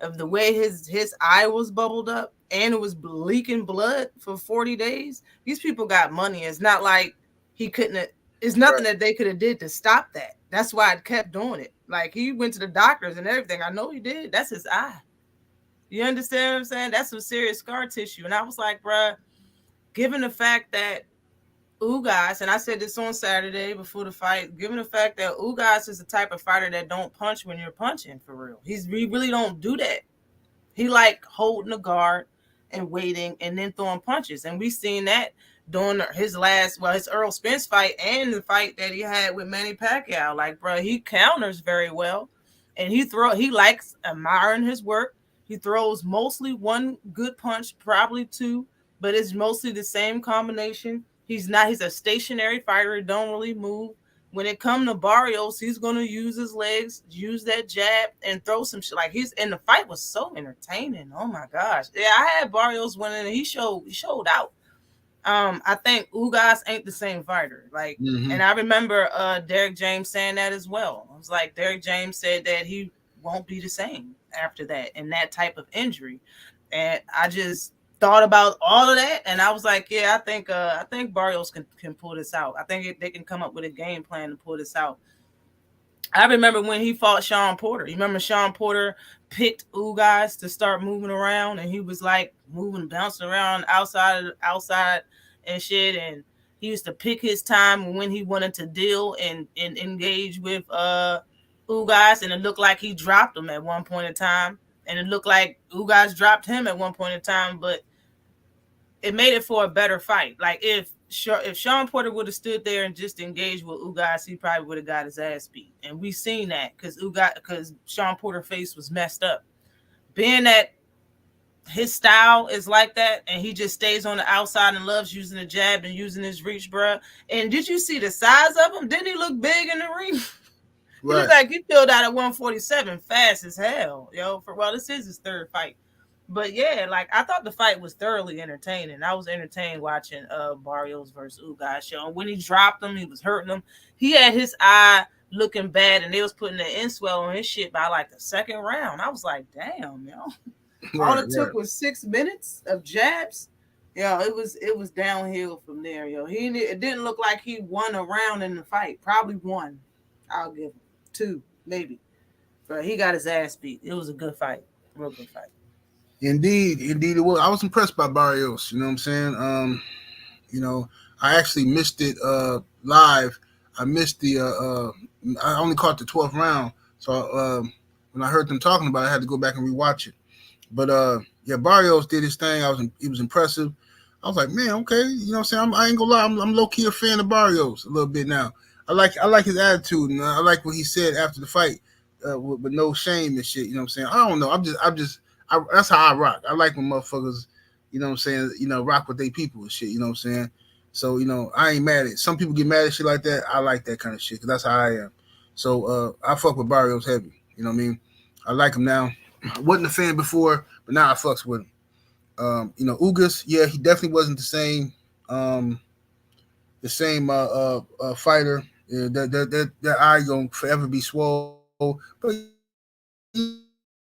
of the way his eye was bubbled up and it was leaking blood for 40 days. These people got money. It's not like he couldn't. It's nothing that they could have did to stop that. That's why I kept doing it. Like he went to the doctors and everything. I know he did. That's his eye. You understand what I'm saying? That's some serious scar tissue. And I was like, bruh, given the fact that Ugas, and I said this on Saturday before the fight, given the fact that Ugas is the type of fighter that don't punch when you're punching for real. He really don't do that. He like holding the guard and waiting and then throwing punches. And we seen that during his Earl Spence fight and the fight that he had with Manny Pacquiao. Like, bro, he counters very well. And he likes admiring his work. He throws mostly one good punch, probably two, but it's mostly the same combination. He's a stationary fighter. He don't really move. When it comes to Barrios, he's going to use his legs, use that jab, and throw some shit. Like and the fight was so entertaining. Oh my gosh. Yeah, I had Barrios winning and he showed out. I think Ugas ain't the same fighter. Like, and I remember Derek James saying that as well. It was like Derek James said that he won't be the same after that and that type of injury. And I just thought about all of that, and I was like, yeah, I think Barrios can pull this out. I think they can come up with a game plan to pull this out. I remember when he fought Sean Porter. You remember Sean Porter picked Ugas to start moving around, and he was like bouncing around outside and shit, and he used to pick his time when he wanted to deal and engage with Ugas, and it looked like he dropped him at one point in time. And it looked like Ugas dropped him at one point in time, but it made it for a better fight. Like if if Sean Porter would have stood there and just engaged with Ugas, he probably would have got his ass beat. And we seen that because Sean Porter's face was messed up. Being that his style is like that, and he just stays on the outside and loves using the jab and using his reach, bro. And did you see the size of him? Didn't he look big in the ring? He looked like he filled out at 147, fast as hell, yo. This is his third fight. But yeah, like I thought the fight was thoroughly entertaining. I was entertained watching Barrios versus Ugas show. And when he dropped him, he was hurting him. He had his eye looking bad, and they was putting the inswell on his shit by like the second round. I was like, damn, yo. All it took was 6 minutes of jabs. Yo, it was downhill from there, yo. It didn't look like he won a round in the fight. Probably one. I'll give him 2, maybe. But he got his ass beat. It was a good fight. Real good fight. Indeed it was. I was impressed by Barrios. You know what I'm saying? I actually missed it live. I missed the. I only caught the 12th round, so when I heard them talking about it, I had to go back and rewatch it. But Barrios did his thing. He was impressive. I was like, man, okay, you know what I'm saying? I ain't gonna lie, I'm low key a fan of Barrios a little bit now. I like his attitude, and I like what he said after the fight with no shame and shit. You know what I'm saying? I don't know. That's how I rock. I like when motherfuckers, you know what I'm saying, rock with their people and shit, you know what I'm saying? So, I ain't mad at it. Some people get mad at shit like that. I like that kind of shit because that's how I am. So, I fuck with Barrios heavy. You know what I mean? I like him now. I wasn't a fan before, but now I fucks with him. Ugas, yeah, he definitely wasn't the same fighter. Yeah, that eye gonna forever be swole. But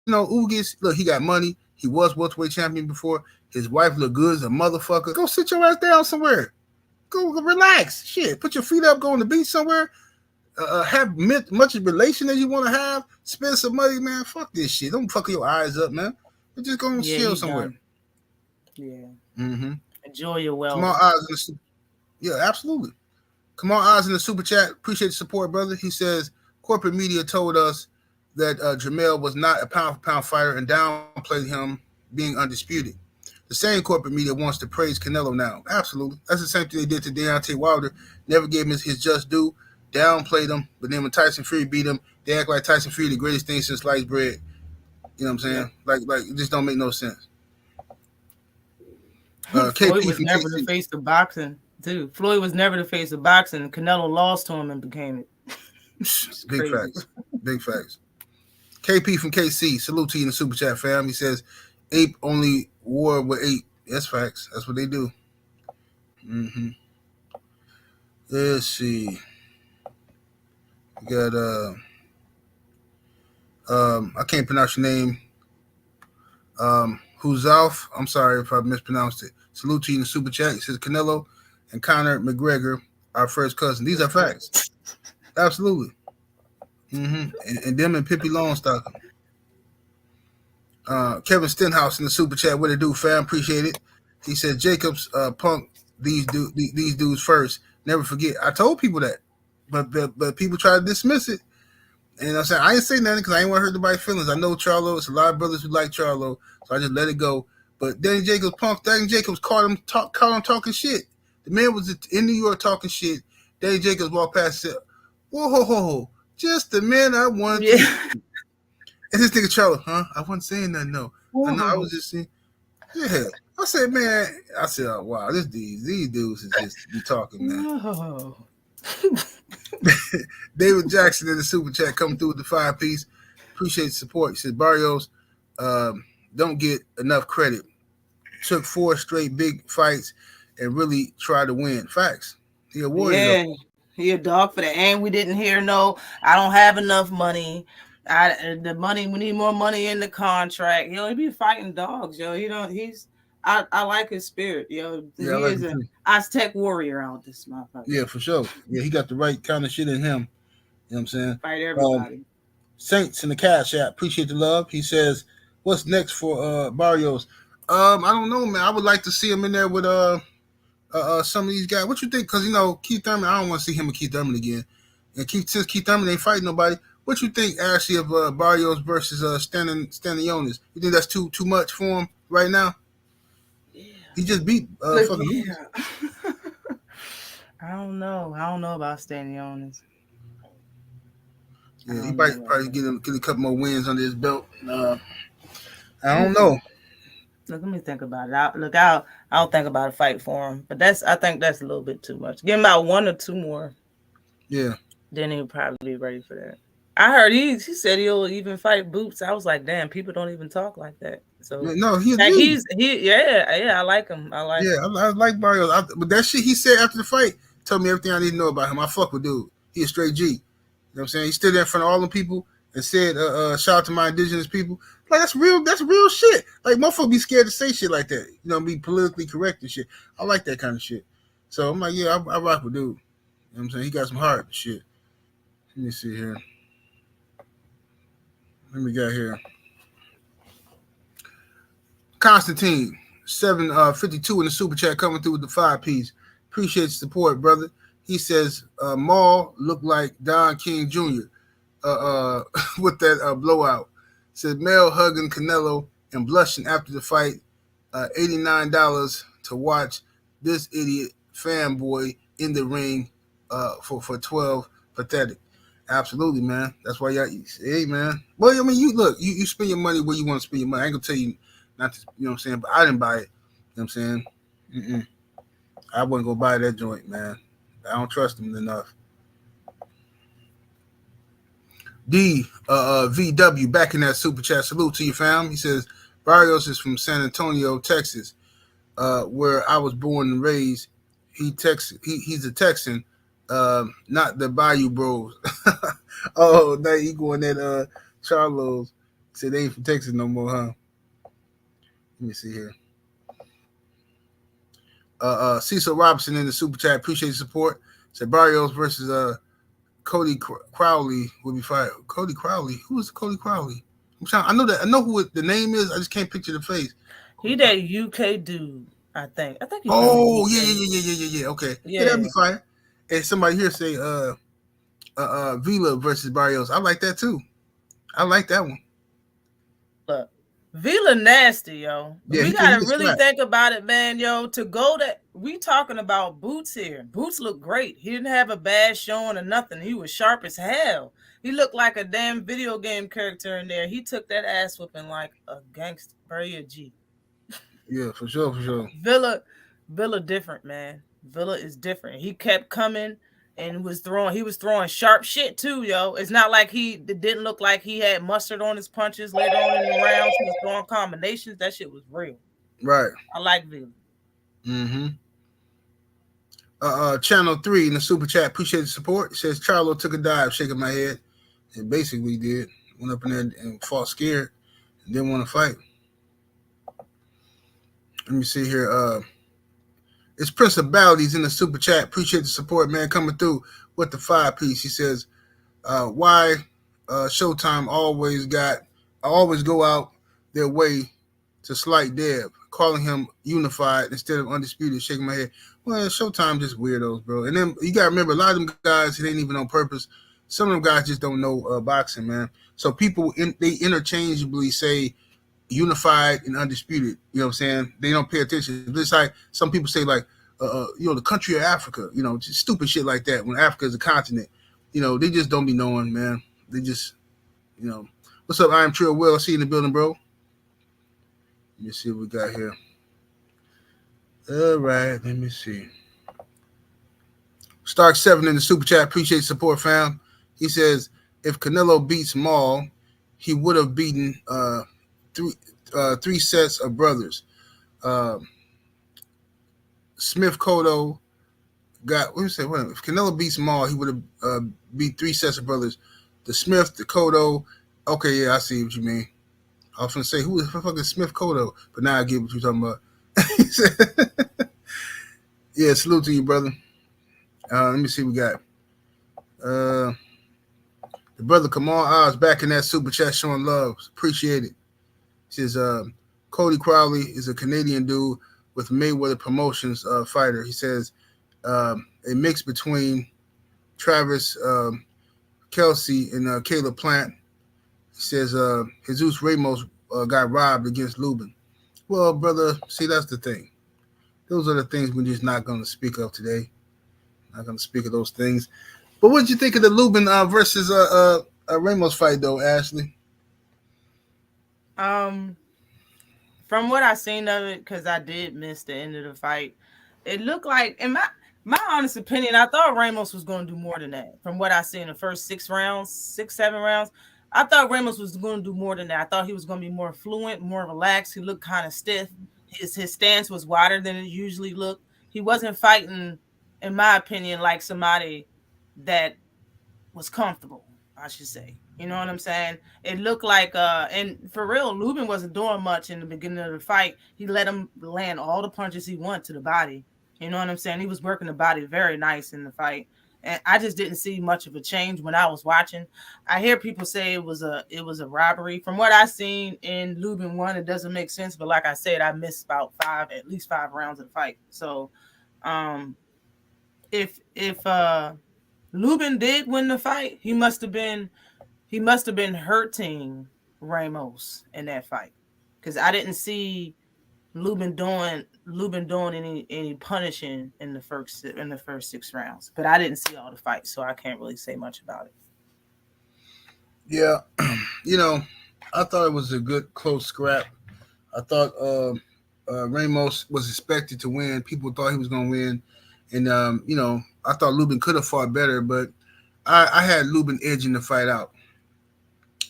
Ugas, look, he got money. He was welterweight champion before. His wife looked good as a motherfucker. Go sit your ass down somewhere. Go relax. Shit, put your feet up. Go on the beach somewhere. Have much relation as you want to have. Spend some money, man. Fuck this shit. Don't fuck your eyes up, man. Just go and chill somewhere. Done. Yeah. Mm-hmm. Enjoy your wealth. Come on, Oz. Yeah, absolutely. Come on, Oz in the super chat. Appreciate the support, brother. He says corporate media told us that Jamel was not a pound-for-pound fighter and downplayed him being undisputed. The same corporate media wants to praise Canelo now. Absolutely. That's the same thing they did to Deontay Wilder. Never gave him his just due. Downplayed him. But then when Tyson Fury beat him, they act like Tyson Fury the greatest thing since sliced bread. You know what I'm saying? Yeah. Like it just don't make no sense. Floyd was never the face of boxing, too. Floyd was never the face of boxing. Canelo lost to him and became it. Big facts. Big facts. KP from KC, salute to you in the super chat, fam. He says, Ape only war with ape. That's facts. That's what they do. Mm-hmm. Let's see. We got I can't pronounce your name. Huzalf. I'm sorry if I mispronounced it. Salute to you in the super chat. He says Canelo and Conor McGregor are first cousins. These are facts. Absolutely. Mm-hmm. And them and Pippi Longstocking. Kevin Stenhouse in the super chat. What it do, fam? Appreciate it. He said Jacobs punk these dudes first. Never forget. I told people that, but people try to dismiss it. And I'm saying I ain't say nothing because I ain't want to hurt nobody's feelings. I know Charlo. It's a lot of brothers who like Charlo, so I just let it go. But Danny Jacobs punked. Danny Jacobs caught him talking shit. The man was in New York talking shit. Danny Jacobs walked past and said, whoa, just the man I wanted. Yeah. And this nigga Charlo, I wasn't saying nothing, no. I was just saying, yeah. I said, man, oh, wow, these dudes is just be talking, man. No. David Jackson in the super chat coming through with the 5-piece. Appreciate the support. He says Barrios don't get enough credit. Took 4 straight big fights and really tried to win. Facts. He a warrior. Yeah, he a dog for that. And we didn't hear I don't have enough money. We need more money in the contract. He be fighting dogs, yo. I like his spirit, yo. Yeah, he is an Aztec warrior out this motherfucker. Yeah, for sure. Yeah, he got the right kind of shit in him. You know what I'm saying? Fight everybody. Saints in the Cash App. Appreciate the love. He says, what's next for Barrios? I don't know, man. I would like to see him in there with some of these guys. What you think? Because, Keith Thurman, I don't want to see him and Keith Thurman again. And since Keith Thurman ain't fighting nobody, what you think, Ashley, of Barrios versus Stanionis? You think that's too much for him right now? Yeah. He just beat I don't know. I don't know about Stanionis. I Yeah, he don't know might about probably that. get a couple more wins under his belt. I Let me don't think. know. Look, let me think about it. I'll think about a fight for him. But I think that's a little bit too much. Give him about one or two more, Yeah. then he'll probably be ready for that. I heard he said he'll even fight Boots. I was like, damn, people don't even talk like that. So No, he's like G. yeah, I like him. I like Yeah, him. I like Barrios. But that shit he said after the fight told me everything I need to know about him. I fuck with dude. He a straight G. You know what I'm saying? He stood there in front of all them people and said, shout out to my indigenous people. Like that's real shit. Like motherfuckers be scared to say shit like that. You know, be politically correct and shit. I like that kind of shit. So I'm like, yeah, I rock with dude. You know what I'm saying? He got some heart and shit. Let me see here. Let me get here. Constantine, 752 in the super chat coming through with the 5 piece. Appreciate the support, brother. He says Maul looked like Don King Jr. With that blowout. Said Mel hugging Canelo and blushing after the fight. $89 to watch this idiot fanboy in the ring for 12. Pathetic. Absolutely, man. That's why y'all. Hey, man. Well, I mean, you look. You spend your money where you want to spend your money. I ain't gonna tell you not to. You know what I'm saying? But I didn't buy it. You know what I'm saying? Mm-mm. I wouldn't go buy that joint, man. I don't trust them enough. VW back in that super chat. Salute to you, fam. He says Barrios is from San Antonio, Texas, where I was born and raised. He's a Texan, not the Bayou Bros. Oh, now he going at Charlo's. Said they ain't from Texas no more, huh? Let me see here. Cecil Robinson in the super chat. Appreciate the support. Said Barrios versus Cody Crowley will be fired. Cody Crowley. Who is Cody Crowley? I know who the name is. I just can't picture the face. He that UK dude, I think. I think he's from the Oh UK. yeah. Okay, yeah, that'd Yeah. be fire. And somebody here say Vila versus Barrios. I like that too. I like that one. Look, Vila nasty, yo. Yeah, We he gotta can really slap. think about it, man, yo. To go to we talking about Boots here. Boots looked great. He didn't have a bad showing or nothing. He was sharp as hell. He looked like a damn video game character in there. He took that ass whooping like a gangster. Very G. Yeah, for sure. Villa different, man. Villa is different. He kept coming and he was throwing sharp shit too, yo. It's not like it didn't look like he had mustard on his punches later on in the rounds. He was throwing combinations. That shit was real. Right. I like Villa. Mm-hmm. Channel 3 in the super chat. Appreciate the support. It says Charlo took a dive, shaking my head. And basically did. Went up in there and fought scared. And didn't want to fight. Let me see here. It's Principalities in the super chat. Appreciate the support, man, coming through with the 5 piece. He says, why Showtime always go out their way to slight Deb, calling him unified instead of undisputed, shaking my head. Well, Showtime just weirdos, bro. And then you got to remember, a lot of them guys, it ain't even on purpose. Some of them guys just don't know boxing, man. So people, they interchangeably say unified and undisputed. You know what I'm saying? They don't pay attention. It's like some people say, like, the country of Africa, just stupid shit like that when Africa is a continent. They just don't be knowing, man. They just, What's up? I am Trill Will. I see you in the building, bro. Let me see what we got here. All right, let me see. Stark 7 in the super chat. Appreciate the support, fam. He says, if Canelo beats Maul, he would have beaten three sets of brothers. Smith Cotto got, what do you say? Wait, if Canelo beats Maul, he would have beat 3 sets of brothers. The Smith, the Cotto. Okay, yeah, I see what you mean. I was going to say, who the fuck is Smith Cotto? But now I get what you're talking about. Yeah, salute to you, brother. Let me see what we got. The brother Kamal Oz back in that super chat showing love. Appreciate it. He says, Cody Crowley is a Canadian dude with Mayweather Promotions fighter. He says, a mix between Travis Kelsey and Caleb Plant. He says, Jesus Ramos got robbed against Lubin. Well, brother, see, that's the thing. Those are the things we're just not going to speak of today. Not going to speak of those things. But what did you think of the Lubin versus Ramos fight, though, Ashley? From what I seen of it, because I did miss the end of the fight, it looked like, in my honest opinion, I thought Ramos was going to do more than that. From what I see in the first 7 rounds, I thought Ramos was going to do more than that. I thought he was going to be more fluent, more relaxed. He looked kind of stiff. His stance was wider than it usually looked. He wasn't fighting, in my opinion, like somebody that was comfortable, I should say. You know what I'm saying? It looked like, and for real, Lubin wasn't doing much in the beginning of the fight. He let him land all the punches he wanted to the body. You know what I'm saying? He was working the body very nice in the fight. And I just didn't see much of a change when I was watching. I hear people say it was a robbery. From what I seen in Lubin 1, it doesn't make sense. But like I said, I missed about at least five rounds of the fight. So if Lubin did win the fight, he must have been hurting Ramos in that fight. Because I didn't see Lubin doing any punishing in the first 6 rounds, but I didn't see all the fights, so I can't really say much about it. Yeah, I thought it was a good close scrap. I thought Ramos was expected to win. People thought he was going to win, and I thought Lubin could have fought better, but I had Lubin edging the fight out.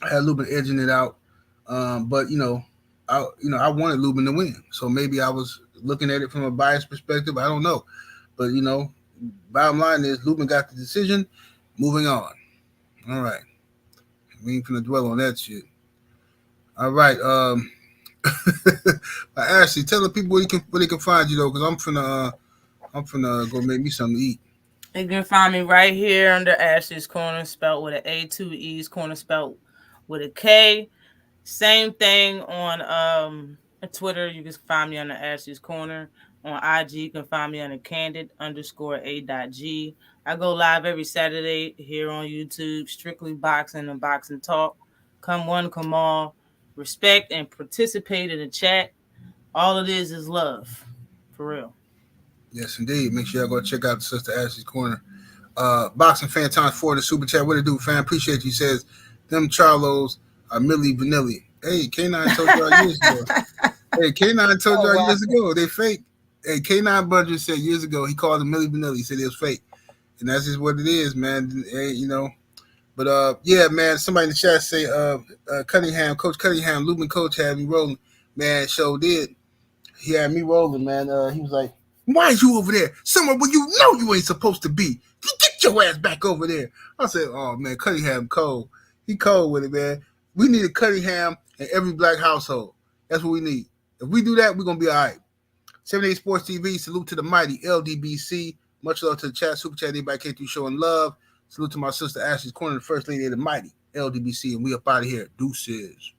I had Lubin edging it out, but I wanted Lubin to win, so maybe I was looking at it from a biased perspective. I don't know, but bottom line is Lubin got the decision. Moving on. All right, we ain't gonna dwell on that shit. All right, Ashley, tell the people where they can find you though, because I'm finna go make me something to eat. You can find me right here under Ashley's Corner, spelled with an A, 2 E's, corner spelled with a K. Same thing on Twitter. You can find me on the Ashley's Corner. On IG, you can find me on the candid_A.G. I go live every Saturday here on YouTube, strictly boxing and boxing talk. Come one, come all. Respect and participate in the chat. All it is love. For real. Yes, indeed. Make sure y'all go check out the Sister Ashley's Corner. Boxing Fan Times 4 the Super Chat. What it do, fam? Appreciate you. He says, them Charlos are Millie Vanilli. Hey, K9 told y'all years ago. Years ago. They fake. Hey, K9 Budget said years ago he called them Millie Vanilli. He said it was fake. And that's just what it is, man. Hey, But yeah, man, somebody in the chat say Cunningham, Coach Cunningham, Lubin coach had me rolling. Man, show did. He had me rolling, man. He was like, why is you over there? Somewhere where you know you ain't supposed to be. Get your ass back over there. I said, oh man, Cunningham cold. He cold with it, man. We need a Cunningham in every black household. That's what we need. If we do that, we're going to be all right. 78 Sports TV, salute to the mighty LDBC. Much love to the chat, Super Chat, everybody came through showing love. Salute to my sister Ashley's Corner, the first lady of the mighty LDBC, and we up out of here. Deuces.